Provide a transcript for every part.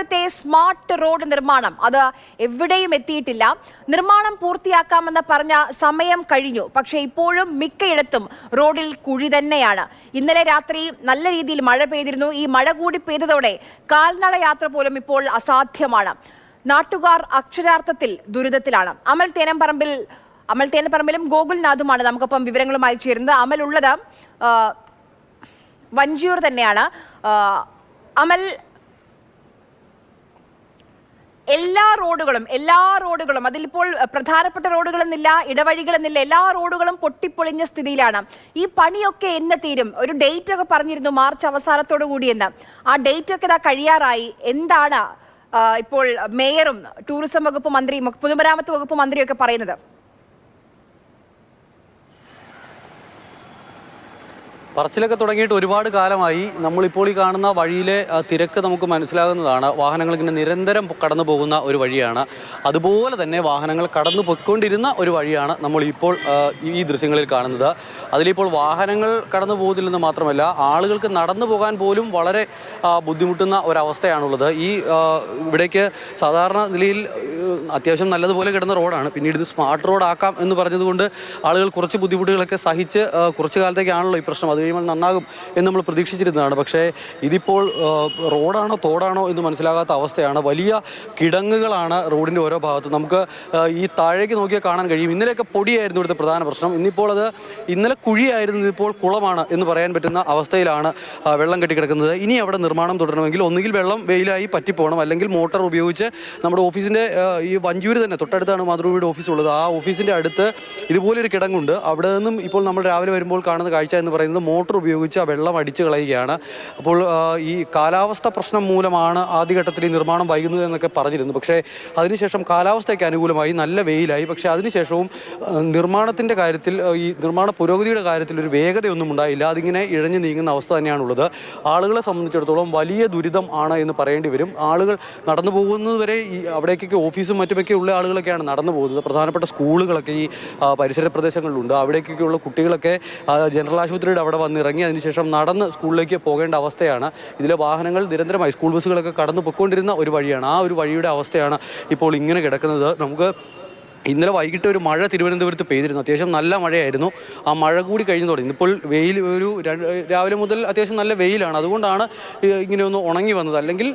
ഇപ്പോഴത്തെ smart road നിർമ്മാണം അത് എവിടെയും എത്തിയിട്ടില്ല. നിർമ്മാണം പൂർത്തിയാക്കാമെന്ന് പറഞ്ഞ സമയം കഴിഞ്ഞു. പക്ഷേ ഇപ്പോഴും മിക്കയിടത്തും റോഡിൽ കുഴി തന്നെയാണ്. ഇന്നലെ രാത്രി നല്ല രീതിയിൽ മഴ പെയ്തിരുന്നു. ഈ മഴ കൂടി പെയ്തതോടെ കാൽനട യാത്ര പോലും ഇപ്പോൾ അസാധ്യമാണ്. നാട്ടുകാർ അക്ഷരാർത്ഥത്തിൽ ദുരിതത്തിലാണ്. അമൽ തേനപ്പറമ്പിലും ഗോകുൽനാഥുമാണ് നമുക്കൊപ്പം വിവരങ്ങളുമായി ചേരുന്നത്. അമൽ ഉള്ളത് വഞ്ചിയൂർ തന്നെയാണ്. അമൽ, എല്ലാ റോഡുകളും അതിലിപ്പോൾ പ്രധാനപ്പെട്ട റോഡുകളെന്നില്ല, ഇടവഴികളെന്നില്ല, എല്ലാ റോഡുകളും പൊട്ടിപ്പൊളിഞ്ഞ സ്ഥിതിയിലാണ്. ഈ പണിയൊക്കെ എന്ന് തീരും? ഒരു ഡേറ്റ് ഒക്കെ പറഞ്ഞിരുന്നു മാർച്ച് അവസാനത്തോടു കൂടിയെന്ന്. ആ ഡേറ്റ് ഒക്കെ ഇതാ കഴിയാറായി. എന്താണ് ഇപ്പോൾ മേയറും ടൂറിസം വകുപ്പ് മന്ത്രിയും പൊതുമരാമത്ത് വകുപ്പ് മന്ത്രിയും ഒക്കെ പറയുന്നത്? പറച്ചിലൊക്കെ തുടങ്ങിയിട്ട് ഒരുപാട് കാലമായി. നമ്മളിപ്പോൾ ഈ കാണുന്ന വഴിയിലെ തിരക്ക് നമുക്ക് മനസ്സിലാകുന്നതാണ്. വാഹനങ്ങൾ ഇങ്ങനെ നിരന്തരം കടന്നു പോകുന്ന ഒരു വഴിയാണ്. അതുപോലെ തന്നെ വാഹനങ്ങൾ കടന്നു പോയിക്കൊണ്ടിരുന്ന ഒരു വഴിയാണ് നമ്മൾ ഇപ്പോൾ ഈ ദൃശ്യങ്ങളിൽ കാണുന്നത്. അതിലിപ്പോൾ വാഹനങ്ങൾ കടന്നു പോകുന്നില്ലെന്ന് മാത്രമല്ല, ആളുകൾക്ക് നടന്നു പോകാൻ പോലും വളരെ ബുദ്ധിമുട്ടുന്ന ഒരവസ്ഥയാണുള്ളത്. ഇവിടേക്ക് സാധാരണ നിലയിൽ അത്യാവശ്യം നല്ലതുപോലെ കിടന്ന റോഡാണ്. പിന്നീട് ഇത് സ്മാർട്ട് റോഡ് ആക്കാം എന്ന് പറഞ്ഞതുകൊണ്ട് ആളുകൾ കുറച്ച് ബുദ്ധിമുട്ടുകളൊക്കെ സഹിച്ച് കുറച്ച് കാലത്തേക്കാണല്ലോ ഈ പ്രശ്നം. അത് കഴിയുമ്പോൾ നന്നാകും എന്ന് നമ്മൾ പ്രതീക്ഷിച്ചിരുന്നതാണ്. പക്ഷേ ഇതിപ്പോൾ റോഡാണോ തോടാണോ എന്ന് മനസ്സിലാകാത്ത അവസ്ഥയാണ്. വലിയ കിടങ്ങുകളാണ് റോഡിൻ്റെ ഓരോ ഭാഗത്തും. നമുക്ക് ഈ താഴേക്ക് നോക്കിയാൽ കാണാൻ കഴിയും. ഇന്നലെയൊക്കെ പൊടിയായിരുന്നു ഇവിടുത്തെ പ്രധാന പ്രശ്നം. ഇന്നലെ കുഴിയായിരുന്നു, ഇപ്പോൾ കുളമാണ് എന്ന് പറയാൻ പറ്റുന്ന അവസ്ഥയിലാണ് വെള്ളം കെട്ടിക്കിടക്കുന്നത്. ഇനി അവിടെ നിർമ്മാണം തുടരണമെങ്കിൽ ഒന്നുകിൽ വെള്ളം വെയിലായി പറ്റിപ്പോകണം, അല്ലെങ്കിൽ മോട്ടോർ ഉപയോഗിച്ച് നമ്മുടെ ഓഫീസിൻ്റെ ഈ വഞ്ചൂര് തന്നെ തൊട്ടടുത്താണ് മാതൃഭൂമിയുടെ ഓഫീസ് ഉള്ളത്. ആ ഓഫീസിൻ്റെ അടുത്ത് ഇതുപോലൊരു കിടങ്ങുണ്ട്. അവിടെ നിന്നും ഇപ്പോൾ നമ്മൾ രാവിലെ വരുമ്പോൾ കാണുന്ന കാഴ്ച എന്ന് പറയുന്നത് മോട്ടോർ ഉപയോഗിച്ച് ആ വെള്ളം അടിച്ചു കളയുകയാണ്. അപ്പോൾ ഈ കാലാവസ്ഥ പ്രശ്നം മൂലമാണ് ആദ്യഘട്ടത്തിൽ ഈ നിർമ്മാണം വൈകുന്നത് എന്നൊക്കെ പറഞ്ഞിരുന്നു. പക്ഷേ അതിനുശേഷം കാലാവസ്ഥയ്ക്ക് അനുകൂലമായി നല്ല വെയിലായി. പക്ഷേ അതിനുശേഷവും നിർമ്മാണത്തിൻ്റെ കാര്യത്തിൽ, ഈ നിർമ്മാണ പുരോഗതിയുടെ കാര്യത്തിൽ ഒരു വേഗതയൊന്നും ഉണ്ടായില്ല. അതിങ്ങനെ ഇഴഞ്ഞു നീങ്ങുന്ന അവസ്ഥ തന്നെയാണുള്ളത്. ആളുകളെ സംബന്ധിച്ചിടത്തോളം വലിയ ദുരിതം ആണ് എന്ന് പറയേണ്ടി വരും. ആളുകൾ നടന്നു പോകുന്നതുവരെ അവിടേക്കൊക്കെ ഓഫീസും മറ്റുമൊക്കെ ഉള്ള ആളുകളൊക്കെയാണ് നടന്നു പോകുന്നത്. പ്രധാനപ്പെട്ട സ്കൂളുകളൊക്കെ ഈ പരിസര പ്രദേശങ്ങളിലുണ്ട്. അവിടേക്കൊക്കെയുള്ള കുട്ടികളൊക്കെ ജനറൽ ആശുപത്രിയുടെ അവിടെ വന്നിറങ്ങി അതിനുശേഷം നടന്ന് സ്കൂളിലേക്ക് പോകേണ്ട അവസ്ഥയാണ്. ഇതിലെ വാഹനങ്ങൾ നിരന്തരമായി സ്കൂൾ ബസ്സുകളൊക്കെ കടന്നു പൊയ്ക്കൊണ്ടിരുന്ന ഒരു വഴിയാണ്. ആ ഒരു വഴിയുടെ അവസ്ഥയാണ് ഇപ്പോൾ ഇങ്ങനെ കിടക്കുന്നത്. നമുക്ക് ഇന്നലെ വൈകിട്ട് ഒരു മഴ തിരുവനന്തപുരത്ത് പെയ്തിരുന്നു. അത്യാവശ്യം നല്ല മഴയായിരുന്നു. ആ മഴ കൂടി കഴിഞ്ഞു തുടങ്ങി. ഇപ്പോൾ വെയിൽ രാവിലെ മുതൽ അത്യാവശ്യം നല്ല വെയിലാണ്. അതുകൊണ്ടാണ് ഇങ്ങനെയൊന്ന് ഉണങ്ങി വന്നത്. അല്ലെങ്കിൽ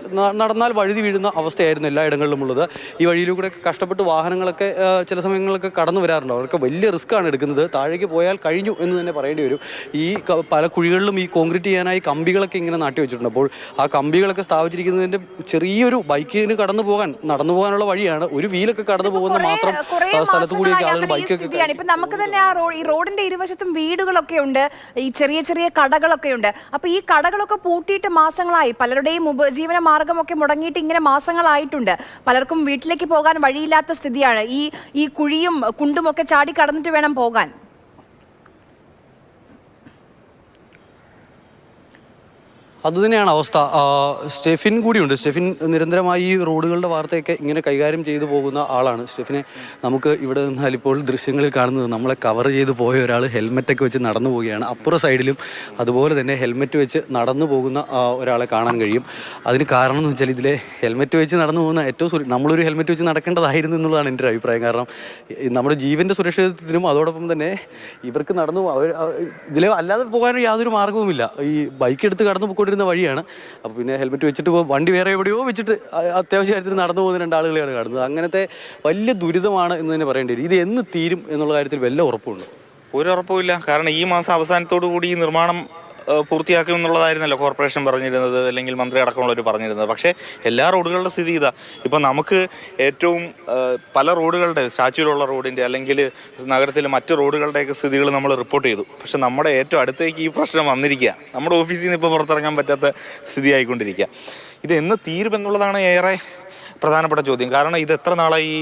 നടന്നാൽ വഴുതി വീഴുന്ന അവസ്ഥയായിരുന്നു എല്ലായിടങ്ങളിലും ഉള്ളത്. ഈ വഴിയിലൂടെ കഷ്ടപ്പെട്ട് വാഹനങ്ങളൊക്കെ ചില സമയങ്ങളൊക്കെ കടന്നു വരാറുണ്ട്. അവർക്ക് വലിയ റിസ്ക്കാണ് എടുക്കുന്നത്. താഴേക്ക് പോയാൽ കഴിഞ്ഞു എന്ന് തന്നെ പറയേണ്ടി വരും. ഈ പല കുഴികളിലും ഈ കോൺക്രീറ്റ് ചെയ്യാനായി കമ്പികളൊക്കെ ഇങ്ങനെ നാട്ടി വെച്ചിട്ടുണ്ട്. അപ്പോൾ ആ കമ്പികളൊക്കെ സ്ഥാപിച്ചിരിക്കുന്നതിൻ്റെ ചെറിയൊരു ബൈക്കിന് നടന്നു പോകാനുള്ള വഴിയാണ്. ഒരു വീലൊക്കെ കടന്നു പോകുന്ന മാത്രം സ്ഥലത്ത് കൂടിയൊക്കെ ആളുകൾ ബൈക്കൊക്കെ. ഇപ്പൊ നമുക്ക് തന്നെ ഈ റോഡിന്റെ ഇരുവശത്തും വീടുകളൊക്കെ ഉണ്ട്, ഈ ചെറിയ ചെറിയ കടകളൊക്കെ ഉണ്ട്. അപ്പൊ ഈ കടകളൊക്കെ പൂട്ടിയിട്ട് മാസങ്ങളായി. പലരുടെയും ഉപജീവന മാർഗമൊക്കെ മുടങ്ങിയിട്ട് ഇങ്ങനെ മാസങ്ങളായിട്ടുണ്ട്. പലർക്കും വീട്ടിലേക്ക് പോകാൻ വഴിയില്ലാത്ത സ്ഥിതിയാണ്. ഈ കുഴിയും കുണ്ടും ഒക്കെ ചാടി കടന്നിട്ട് വേണം പോകാൻ. അതുതന്നെയാണ് അവസ്ഥ. സ്റ്റെഫിൻ കൂടിയുണ്ട്. സ്റ്റെഫിൻ നിരന്തരമായി ഈ റോഡുകളുടെ വാർത്തയൊക്കെ ഇങ്ങനെ കൈകാര്യം ചെയ്തു പോകുന്ന ആളാണ്. സ്റ്റെഫിനെ നമുക്ക് ഇവിടെ നിന്നാൽ ഇപ്പോൾ ദൃശ്യങ്ങളിൽ കാണുന്നത് നമ്മളെ കവർ ചെയ്ത് പോയ ഒരാൾ ഹെൽമെറ്റൊക്കെ വെച്ച് നടന്നു പോവുകയാണ്. അപ്പുറ സൈഡിലും അതുപോലെ തന്നെ ഹെൽമെറ്റ് വെച്ച് നടന്നു പോകുന്ന ഒരാളെ കാണാൻ കഴിയും. അതിന് കാരണം എന്ന് വെച്ചാൽ ഇതിലെ ഹെൽമെറ്റ് വെച്ച് നടന്നു പോകുന്ന നമ്മളൊരു ഹെൽമെറ്റ് വെച്ച് നടക്കേണ്ടതായിരുന്നു എന്നുള്ളതാണ് എൻ്റെ ഒരു അഭിപ്രായം. കാരണം നമ്മുടെ ജീവൻ്റെ സുരക്ഷിതത്വത്തിനും അതോടൊപ്പം തന്നെ ഇവർക്ക് ഇതിലെ അല്ലാതെ പോകാൻ യാതൊരു മാർഗവുമില്ല. ഈ ബൈക്ക് എടുത്ത് കടന്നു പോയിക്കൊണ്ടിരുന്ന വഴിയാണ്. അപ്പോൾ പിന്നെ ഹെൽമെറ്റ് വെച്ചിട്ട് വണ്ടി വേറെ എവിടെയോ വെച്ചിട്ട് അത്യാവശ്യ കാര്യത്തിൽ നടന്നു പോകുന്ന രണ്ടാളുകളെയാണ് കാണുന്നത്. അങ്ങനത്തെ വലിയ ദുരിതമാണ് എന്ന് തന്നെ പറയേണ്ടി വരും. ഇത് എന്ന് തീരും എന്നുള്ള കാര്യത്തിൽ വല്ല ഉറപ്പുണ്ട്? ഒരു ഉറപ്പുമില്ല. കാരണം ഈ മാസം അവസാനത്തോടു കൂടി ഈ നിർമ്മാണം പൂർത്തിയാക്കും എന്നുള്ളതായിരുന്നല്ലോ കോർപ്പറേഷൻ പറഞ്ഞിരുന്നത്, അല്ലെങ്കിൽ മന്ത്രി അടക്കമുള്ളവർ പറഞ്ഞിരുന്നത്. പക്ഷേ എല്ലാ റോഡുകളുടെ സ്ഥിതി ഇതാ. ഇപ്പം നമുക്ക് ഏറ്റവും പല റോഡുകളുടെ, സ്റ്റാച്യൂലുള്ള റോഡിൻ്റെ അല്ലെങ്കിൽ നഗരത്തിലെ മറ്റ് റോഡുകളുടെയൊക്കെ സ്ഥിതികൾ നമ്മൾ റിപ്പോർട്ട് ചെയ്തു. പക്ഷെ നമ്മുടെ ഏറ്റവും അടുത്തേക്ക് ഈ പ്രശ്നം വന്നിരിക്കുക. നമ്മുടെ ഓഫീസിൽ നിന്ന് ഇപ്പോൾ പുറത്തിറങ്ങാൻ പറ്റാത്ത സ്ഥിതി ആയിക്കൊണ്ടിരിക്കുക. ഇത് എന്ന് തീരുമെന്നുള്ളതാണ് ഏറെ പ്രധാനപ്പെട്ട ചോദ്യം. കാരണം ഇത് എത്ര നാളായി ഈ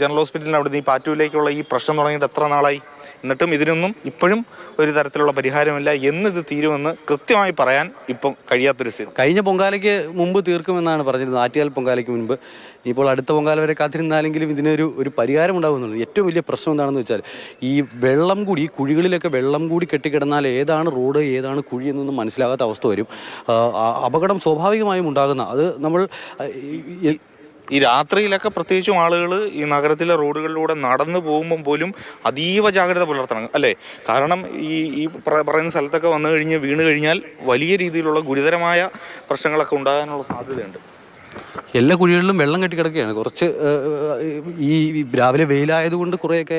ജനറൽ ഹോസ്പിറ്റലിന് അവിടെ നിന്ന് ഈ പാറ്റൂരിലേക്കുള്ള ഈ പ്രശ്നം തുടങ്ങിയിട്ട് എത്ര നാളായി? എന്നിട്ടും ഇതിനൊന്നും ഇപ്പോഴും ഒരു തരത്തിലുള്ള പരിഹാരമില്ല. എന്നിത് തീരുമെന്ന് കൃത്യമായി പറയാൻ ഇപ്പം കഴിയാത്തൊരു സ്ഥിതി. കഴിഞ്ഞ പൊങ്കാലയ്ക്ക് മുമ്പ് തീർക്കുമെന്നാണ് പറഞ്ഞിരുന്നത്, ആറ്റുകാൽ പൊങ്കാലയ്ക്ക് മുൻപ്. ഇപ്പോൾ അടുത്ത പൊങ്കാല വരെ കാത്തിരുന്നാലെങ്കിലും ഇതിനൊരു പരിഹാരം ഉണ്ടാകുന്നുണ്ട്. ഏറ്റവും വലിയ പ്രശ്നം എന്താണെന്ന് വെച്ചാൽ ഈ വെള്ളം കൂടി, ഈ കുഴികളിലൊക്കെ വെള്ളം കൂടി കെട്ടിക്കിടന്നാൽ ഏതാണ് റോഡ് ഏതാണ് കുഴി എന്നൊന്നും മനസ്സിലാകാത്ത അവസ്ഥ വരും. അപകടം സ്വാഭാവികമായും ഉണ്ടാകുന്ന അത് നമ്മൾ ഈ രാത്രിയിലൊക്കെ പ്രത്യേകിച്ചും ആളുകൾ ഈ നഗരത്തിലെ റോഡുകളിലൂടെ നടന്നു പോകുമ്പം പോലും അതീവ ജാഗ്രത പുലർത്തണം, അല്ലേ? കാരണം ഈ പറയുന്ന സ്ഥലത്തൊക്കെ വന്നു കഴിഞ്ഞ് വീണ് കഴിഞ്ഞാൽ വലിയ രീതിയിലുള്ള ഗുരുതരമായ പ്രശ്നങ്ങളൊക്കെ ഉണ്ടാകാനുള്ള സാധ്യതയുണ്ട്. എല്ലാ കുഴികളിലും വെള്ളം കെട്ടി കിടക്കുകയാണ്. കുറച്ച് ഈ രാവിലെ വെയിലായതുകൊണ്ട് കുറേയൊക്കെ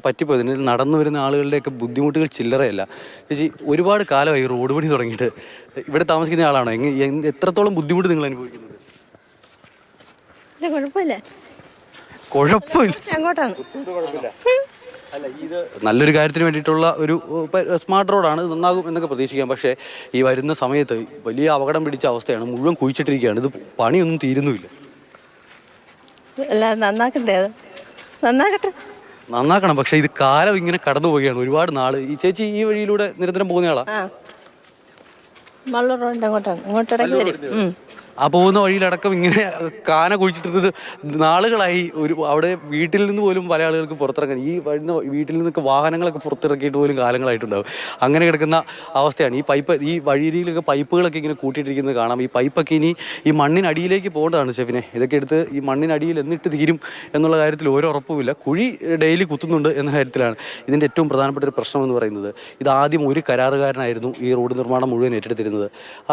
പറ്റിപ്പോയത്. ഇതിൽ നടന്നു വരുന്ന ആളുകളുടെയൊക്കെ ബുദ്ധിമുട്ടുകൾ ചില്ലറയല്ല. ചേച്ചി, ഒരുപാട് കാലമായി റോഡ് പണി തുടങ്ങിയിട്ട്. ഇവിടെ താമസിക്കുന്ന ആളാണോ? എത്രത്തോളം ബുദ്ധിമുട്ട് നിങ്ങൾ അനുഭവിക്കുന്നത്? കുഴപ്പമില്ല. അങ്ങോട്ടാണ് അല്ല, ഇത് നല്ലൊരു കാര്യത്തിന് വേണ്ടിയിട്ടുള്ള ഒരു സ്മാർട്ട് റോഡാണ്, നന്നാകും എന്നൊക്കെ പ്രതീക്ഷിക്കാം. പക്ഷേ ഈ വരുന്ന സമയത്ത് വലിയ അപകടം പിടിച്ച അവസ്ഥയാണ്. മുഴുവൻ കുഴിച്ചിട്ടിരിക്കുകയാണ്. ഇത് പണിയൊന്നും തീരുന്നുമില്ല. നന്നാക്കണം. പക്ഷെ ഇത് കാലം ഇങ്ങനെ കടന്നു പോവുകയാണ്. ഒരുപാട് നാള്. ഈ ചേച്ചി ഈ വഴിയിലൂടെ നിരന്തരം പോകുന്നയാളാ? ആ പോകുന്ന വഴിയിലടക്കം ഇങ്ങനെ കാന കുഴിച്ചിട്ടിരുന്നത് നാളുകളായി. അവിടെ വീട്ടിൽ നിന്ന് പോലും പല ആളുകൾക്ക് പുറത്തിറങ്ങാൻ, ഈ വരുന്ന വീട്ടിൽ നിന്നൊക്കെ വാഹനങ്ങളൊക്കെ പുറത്തിറക്കിയിട്ട് പോലും കാലങ്ങളായിട്ടുണ്ടാവും. അങ്ങനെ കിടക്കുന്ന അവസ്ഥയാണ്. ഈ വഴിയിലൊക്കെ പൈപ്പുകളൊക്കെ ഇങ്ങനെ കൂട്ടിയിട്ടിരിക്കുന്നത് കാണാം. ഈ പൈപ്പൊക്കെ ഇനി ഈ മണ്ണിനടിയിലേക്ക് പോകേണ്ടതാണ് ഷെഫിനെ. ഇതൊക്കെ എടുത്ത് ഈ മണ്ണിനടിയിൽ എന്നിട്ട് തീരും എന്നുള്ള കാര്യത്തിൽ ഒരു ഉറപ്പുമില്ല. കുഴി ഡെയിലി കുത്തുന്നുണ്ട് എന്ന കാര്യത്തിലാണ് ഇതിൻ്റെ ഏറ്റവും പ്രധാനപ്പെട്ട ഒരു പ്രശ്നം എന്ന് പറയുന്നത്. ഇതാദ്യം ഒരു കരാറുകാരനായിരുന്നു ഈ റോഡ് നിർമ്മാണം മുഴുവൻ ഏറ്റെടുത്തിരുന്നത്.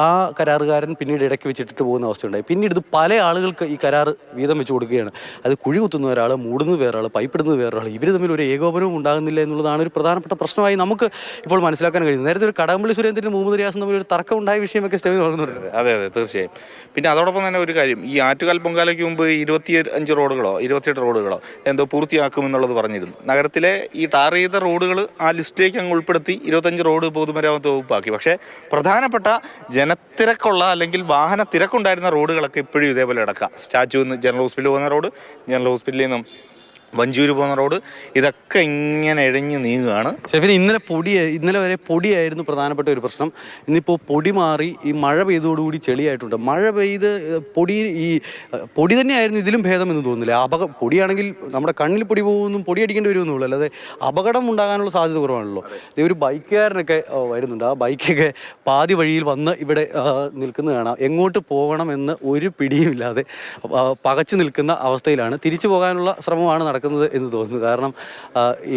ആ കരാറുകാരൻ പിന്നീട് ഇടയ്ക്ക് വെച്ചിട്ട് പോകുന്ന അവസ്ഥയുണ്ടായി. പിന്നീട് ഇത് പല ആളുകൾക്ക് ഈ കരാർ വീതം വെച്ച് കൊടുക്കുകയാണ്. അത് കുഴി കുത്തുന്ന ഒരാൾ, മൂടുന്നത് വേറൊരാൾ, പൈപ്പിടുന്നത് വേറൊരാൾ. ഇവർ തമ്മിൽ ഒരു ഏകോപനവും ഉണ്ടാകുന്നില്ല എന്നുള്ളതാണ് ഒരു പ്രധാനപ്പെട്ട പ്രശ്നമായി നമുക്ക് ഇപ്പോൾ മനസ്സിലാക്കാൻ കഴിയുന്നത്. നേരത്തെ ഒരു കടകംപള്ളി സുരേന്ദ്രനും മുഹമ്മദ് റിയാസും തമ്മിൽ ഒരു തർക്കം ഉണ്ടായ വിഷയമൊക്കെ സ്റ്റേജിൽ ഓർക്കുന്നുണ്ട്. അതെ, തീർച്ചയായും. പിന്നെ അതോടൊപ്പം തന്നെ ഒരു കാര്യം, ഈ ആറ്റുകാൽ പൊങ്കാലയ്ക്ക് മുമ്പ് 25 റോഡുകളോ 28 റോഡുകളോ എന്തോ പൂർത്തിയാക്കുമെന്നുള്ളത് പറഞ്ഞിരുന്നു. നഗരത്തിലെ ഈ ടാർ ചെയ്ത റോഡുകൾ ആ ലിസ്റ്റിലേക്ക് അങ്ങ് ഉൾപ്പെടുത്തി 25 റോഡ് പൊതുമരാമത്ത് വകുപ്പാക്കി. പക്ഷേ പ്രധാനപ്പെട്ട ജനത്തിരക്കുള്ള അല്ലെങ്കിൽ വാഹന തിരക്കുണ്ടായിരുന്ന റോഡുകളൊക്കെ ഇപ്പോഴും ഇതേപോലെ കിടക്കാം. സ്റ്റാച്യു നിന്ന് ജനറൽ ഹോസ്പിറ്റലിൽ പോകുന്ന റോഡ്, ജനറൽ ഹോസ്പിറ്റലിൽ നിന്നും വഞ്ചൂര് പോകുന്ന റോഡ്, ഇതൊക്കെ ഇങ്ങനെ ഇഴഞ്ഞ് നീങ്ങുകയാണ്. ഷെഫിന് ഇന്നലെ വരെ പൊടിയായിരുന്നു പ്രധാനപ്പെട്ട ഒരു പ്രശ്നം. ഇന്നിപ്പോൾ പൊടി മാറി ഈ മഴ പെയ്തോടുകൂടി ചെളിയായിട്ടുണ്ട്. മഴ പെയ്ത് പൊടി തന്നെയായിരുന്നു ഇതിലും ഭേദം എന്ന് തോന്നുന്നില്ല. പൊടിയാണെങ്കിൽ നമ്മുടെ കണ്ണിൽ പൊടി പോകുന്നു, പൊടി അടിക്കേണ്ടി വരുമെന്നുള്ളൂ, അല്ലാതെ അപകടം ഉണ്ടാകാനുള്ള സാധ്യത കുറവാണല്ലോ. ഇത് ഒരു ബൈക്കുകാരനൊക്കെ വരുന്നുണ്ട്. ആ ബൈക്കൊക്കെ പാതി വഴിയിൽ വന്ന് ഇവിടെ നിൽക്കുന്നത് കാണാം. എങ്ങോട്ട് പോകണമെന്ന് ഒരു പിടിയുമില്ലാതെ പകച്ചു നിൽക്കുന്ന അവസ്ഥയിലാണ്. തിരിച്ചു പോകാനുള്ള ശ്രമമാണ് നടക്കുന്നത് എന്ന് തോന്നുന്നു. കാരണം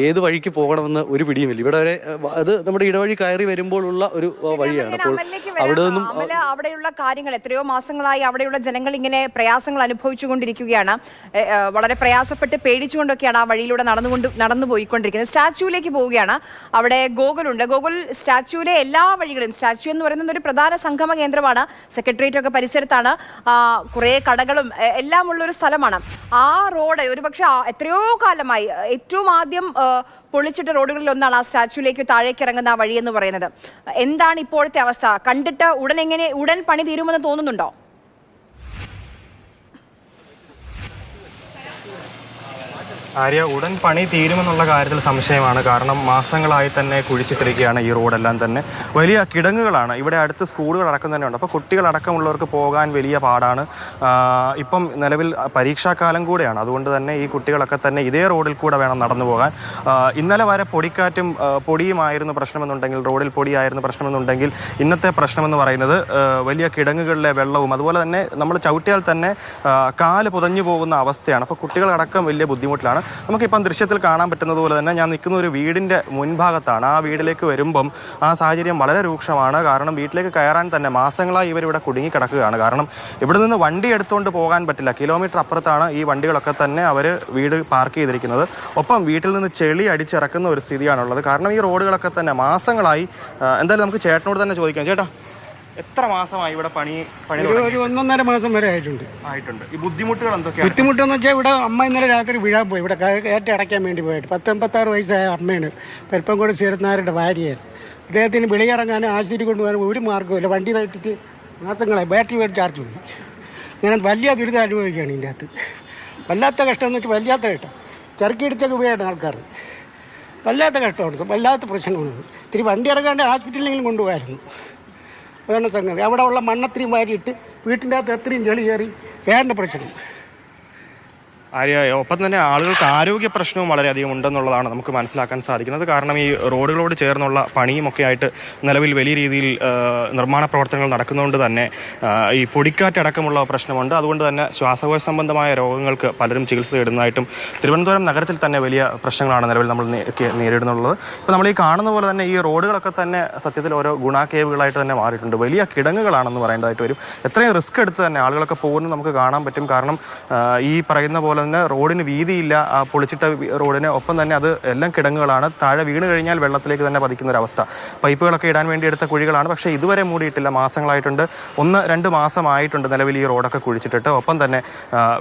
ഏത് വഴിക്ക് പോകണമെന്ന് ഒരു പിടിയുമില്ല. ഇവിടെ വരെ അത് നമ്മുടെ ഇടവഴി കയറി വരുമ്പോഴുള്ള ഒരു വഴിയാണ്. അപ്പോൾ അവിടെ നിന്നും അവിടെയുള്ള കാര്യങ്ങൾ എത്രയോ മാസങ്ങളായി അവിടെയുള്ള ജനങ്ങൾ ഇങ്ങനെ പ്രയാസങ്ങൾ അനുഭവിച്ചുകൊണ്ടിരിക്കുകയാണ്. വളരെ പ്രയാസപ്പെട്ട് പേടിച്ചുകൊണ്ടൊക്കെയാണ് ആ വഴിയിലൂടെ നടന്നു പോയിക്കൊണ്ടിരിക്കുന്നത്. സ്റ്റാച്യൂവിലേക്ക് പോവുകയാണ്. അവിടെ ഗോകുലുണ്ട്. ഗോകുൽ, സ്റ്റാച്യൂവിലെ എല്ലാ വഴികളും, സ്റ്റാച്യൂ എന്ന് പറയുന്നത് ഒരു പ്രധാന സംഗമ കേന്ദ്രമാണ്. സെക്രട്ടേറിയറ്റ് ഒക്കെ പരിസരത്താണ്. കുറേ കടകളും എല്ലാം ഉള്ളൊരു സ്ഥലമാണ്. ആ റോഡ് ഒരുപക്ഷെ എത്രയോ കാലമായി ഏറ്റവും ആദ്യം പൊളിച്ചിട്ട റോഡുകളിൽ ഒന്നാണ് ആ സ്റ്റാച്യൂലേക്ക് താഴേക്ക് ഇറങ്ങുന്ന ആ വഴി എന്ന് പറയുന്നത്. എന്താണ് ഇപ്പോഴത്തെ അവസ്ഥ? കണ്ടിട്ട് ഉടൻ പണി തീരുമെന്ന് തോന്നുന്നുണ്ടോ? ആര്യ, ഉടൻ പണി തീരുമെന്നുള്ള കാര്യത്തിൽ സംശയമാണ്. കാരണം മാസങ്ങളായി തന്നെ കുഴിച്ചിട്ടിരിക്കുകയാണ് ഈ റോഡെല്ലാം തന്നെ. വലിയ കിടങ്ങുകളാണ്. ഇവിടെ അടുത്ത് സ്കൂളുകളടക്കം തന്നെ ഉണ്ട്. അപ്പോൾ കുട്ടികളടക്കമുള്ളവർക്ക് പോകാൻ വലിയ പാടാണ്. ഇപ്പം നിലവിൽ പരീക്ഷാക്കാലം കൂടെയാണ്. അതുകൊണ്ട് തന്നെ ഈ കുട്ടികളൊക്കെ തന്നെ ഇതേ റോഡിൽ കൂടെ വേണം നടന്നു പോകാൻ. ഇന്നലെ വരെ പൊടിക്കാറ്റും പൊടിയുമായിരുന്നു പ്രശ്നമെന്നുണ്ടെങ്കിൽ, റോഡിൽ പൊടിയായിരുന്നു പ്രശ്നമെന്നുണ്ടെങ്കിൽ, ഇന്നത്തെ പ്രശ്നമെന്ന് പറയുന്നത് വലിയ കിടങ്ങുകളിലെ വെള്ളവും അതുപോലെ തന്നെ നമ്മൾ ചവിട്ടിയാൽ തന്നെ കാല് പുതഞ്ഞു പോകുന്ന അവസ്ഥയാണ്. അപ്പോൾ കുട്ടികളടക്കം വലിയ ബുദ്ധിമുട്ടിലാണ്. നമുക്കിപ്പം ദൃശ്യത്തിൽ കാണാൻ പറ്റുന്നത് പോലെ തന്നെ ഞാൻ നിൽക്കുന്ന ഒരു വീടിൻ്റെ മുൻഭാഗത്താണ്. ആ വീട്ടിലേക്ക് വരുമ്പം ആ സാഹചര്യം വളരെ രൂക്ഷമാണ്. കാരണം വീട്ടിലേക്ക് കയറാൻ തന്നെ മാസങ്ങളായി ഇവരിവിടെ കുടുങ്ങിക്കിടക്കുകയാണ്. കാരണം ഇവിടെ നിന്ന് വണ്ടി എടുത്തുകൊണ്ട് പോകാൻ പറ്റില്ല. കിലോമീറ്റർ അപ്പുറത്താണ് ഈ വണ്ടികളൊക്കെ തന്നെ അവർ വീട് പാർക്ക് ചെയ്തിരിക്കുന്നത്. ഒപ്പം വീട്ടിൽ നിന്ന് ചെളി അടിച്ചിറക്കുന്ന ഒരു സ്ഥിതിയാണുള്ളത്. കാരണം ഈ റോഡുകളൊക്കെ തന്നെ മാസങ്ങളായി. എന്തായാലും നമുക്ക് ചേട്ടനോട് തന്നെ ചോദിക്കാം. ചേട്ടാ, എത്ര മാസമായി ഇവിടെ പണി? ഒരു 1.5 മാസം വരെ ആയിട്ടുണ്ട്. ഈ ബുദ്ധിമുട്ടുകൾ എന്തൊക്കെയാണ്? ബുദ്ധിമുട്ടെന്ന് വെച്ചാൽ ഇവിടെ അമ്മ ഇന്നലെ രാത്രി വീഴാൻ പോയി. ഇവിടെ ഏറ്റടയ്ക്കാൻ വേണ്ടി പോയിട്ട് 86 വയസ്സായ അമ്മയാണ്. പെരുപ്പംകോട് ചേർന്നാരുടെ ഭാര്യയാണ്. അദ്ദേഹത്തിന് വെളിയിറങ്ങാനും ആശുപത്രി കൊണ്ടുപോകാനും ഒരു മാർഗ്ഗമില്ല. വണ്ടി തട്ടിട്ട് മാസങ്ങളായി ബാറ്ററി വേണ്ടി ചാർജ് പോയി. ഇങ്ങനെ വലിയ ദുരിതം അനുഭവിക്കുകയാണ് ഇതിൻ്റെ അകത്ത്. വല്ലാത്ത കഷ്ടം എന്ന് വെച്ചാൽ വല്ലാത്ത കഷ്ടം. ചെറുക്കിടിച്ചൊക്കെ പോയാണ് ആൾക്കാർ. വല്ലാത്ത കഷ്ടമാണ്, വല്ലാത്ത പ്രശ്നമാണ്. ഇത്തിരി വണ്ടി ഇറങ്ങാണ്ട് ഹോസ്പിറ്റലിലെങ്കിലും കൊണ്ടുപോകായിരുന്നു. അതാണ് സംഗതി. അവിടെ ഉള്ള മണ്ണത്രയും വാരിയിട്ട് വീട്ടിൻ്റെ അകത്ത് എത്രയും ചെളി കയറി വേണ്ട പ്രശ്നം. ആര്യ, ഒപ്പം തന്നെ ആളുകൾക്ക് ആരോഗ്യ പ്രശ്നവും വളരെയധികം ഉണ്ടെന്നുള്ളതാണ് നമുക്ക് മനസ്സിലാക്കാൻ സാധിക്കുന്നത്. കാരണം ഈ റോഡുകളോട് ചേർന്നുള്ള പണിയും ഒക്കെ ആയിട്ട് നിലവിൽ വലിയ രീതിയിൽ നിർമ്മാണ പ്രവർത്തനങ്ങൾ നടക്കുന്നതുകൊണ്ട് തന്നെ ഈ പൊടിക്കാറ്റടക്കമുള്ള പ്രശ്നമുണ്ട്. അതുകൊണ്ട് തന്നെ ശ്വാസകോശ സംബന്ധമായ രോഗങ്ങൾക്ക് പലരും ചികിത്സ തേടുന്നതായിട്ടും തിരുവനന്തപുരം നഗരത്തിൽ തന്നെ വലിയ പ്രശ്നങ്ങളാണ് നിലവിൽ നമ്മൾ നേരിടുന്നുള്ളത്. ഇപ്പോൾ നമ്മൾ ഈ കാണുന്ന പോലെ തന്നെ ഈ റോഡുകളൊക്കെ തന്നെ സത്യത്തിൽ ഓരോ ഗുണാക്കേവുകളായിട്ട് തന്നെ മാറിയിട്ടുണ്ട്. വലിയ കിടങ്ങുകളാണെന്ന് പറയേണ്ടതായിട്ട് വരും. എത്രയും റിസ്ക് എടുത്ത് തന്നെ ആളുകളൊക്കെ പോകുന്നത് നമുക്ക് കാണാൻ പറ്റും. കാരണം ഈ പറയുന്ന പോലെ തന്നെ റോഡിന് വീതിയില്ല, ആ പൊളിച്ചിട്ട റോഡിന് ഒപ്പം തന്നെ അത് എല്ലാം കിടങ്ങുകളാണ്. താഴെ വീണ് കഴിഞ്ഞാൽ വെള്ളത്തിലേക്ക് തന്നെ പതിക്കുന്ന ഒരു അവസ്ഥ. പൈപ്പുകളൊക്കെ ഇടാൻ വേണ്ടി എടുത്ത കുഴികളാണ്, പക്ഷേ ഇതുവരെ മൂടിയിട്ടില്ല. മാസങ്ങളായിട്ടുണ്ട്, 1-2 മാസമായിട്ടുണ്ട് നിലവിൽ ഈ റോഡൊക്കെ കുഴിച്ചിട്ടിട്ട്. ഒപ്പം തന്നെ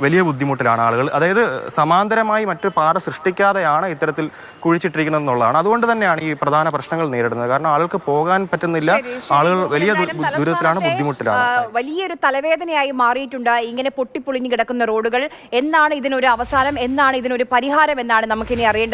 വലിയ ബുദ്ധിമുട്ടിലാണ് ആളുകൾ. അതായത് സമാന്തരമായി മറ്റൊരു പാത സൃഷ്ടിക്കാതെയാണ് ഇത്തരത്തിൽ കുഴിച്ചിട്ടിരിക്കുന്നത് എന്നുള്ളതാണ്. അതുകൊണ്ട് തന്നെയാണ് ഈ പ്രധാന പ്രശ്നങ്ങൾ നേരിടുന്നത്. കാരണം ആളുകൾക്ക് പോകാൻ പറ്റുന്നില്ല, ആളുകൾ വലിയ ദുരിതത്തിലാണ്, ബുദ്ധിമുട്ടിലാണ്. വലിയൊരു തലവേദനയായി മാറിയിട്ടുണ്ട് ഇങ്ങനെ പൊട്ടിപ്പൊളിഞ്ഞു കിടക്കുന്ന റോഡുകൾ. എന്നാണ് ഇതിനൊരു അവസാനം, എന്നാണ് ഇതിനൊരു പരിഹാരം എന്നാണ് നമുക്കിനി അറിയേണ്ടത്.